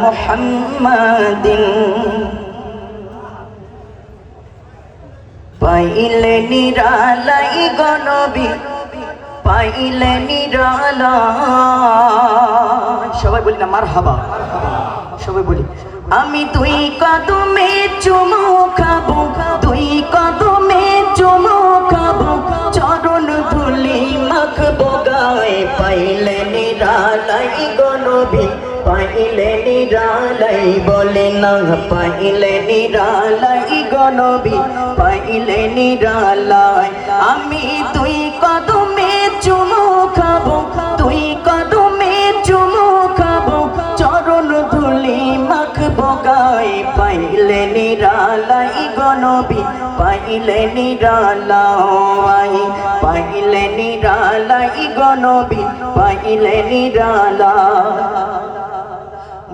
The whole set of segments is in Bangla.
মুহাম্মাদিন পাইলে নিরালাই গনবী পাইলে নিরালাই। সবাই বলি না মারহাবা, সবাই বলি। আমি তুই কদমে চুমু খাবো, তুই কদমে চুমু খাবো, চরণ ধুলি মাখবো গায়ে। পাইলে নিরালাই গনবী পাইলে নিরালাই, বলে না পাইলে নিরালাই গনবী পাইলে নিরালাই। আমি তুই কদমে চুমু খাবো, তুই কদমে চুমু খাবো, চরণ ধুলি মাখবো গায়ে। পাইলে নিরালাই গনবী পাইলে নিরালাই, পাইলে নিরালাই গনবী পাইলে নিরালাই।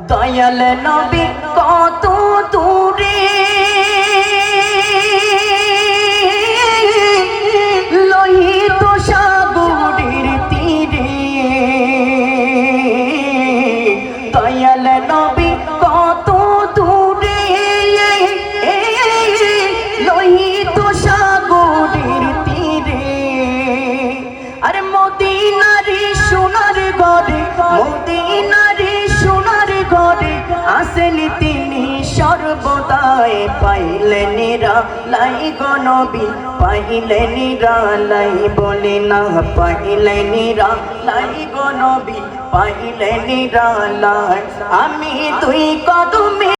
দয়াল নবী কত দূরে লোহিত সাগরের তীরে, দয়াল নবী কত দূরে লোহিত সাগরের তীরে। আরে মদিনারে সোনার ঘরে, মদিনারে সোনার ঘরে আসেন তিনি সর্বদাই। পাইলে নিরালাই গনবী পাইলে নিরালাই, বলে না পাইলে নিরালাই গনবী পাইলে নিরালাই। আমি তুই কদমে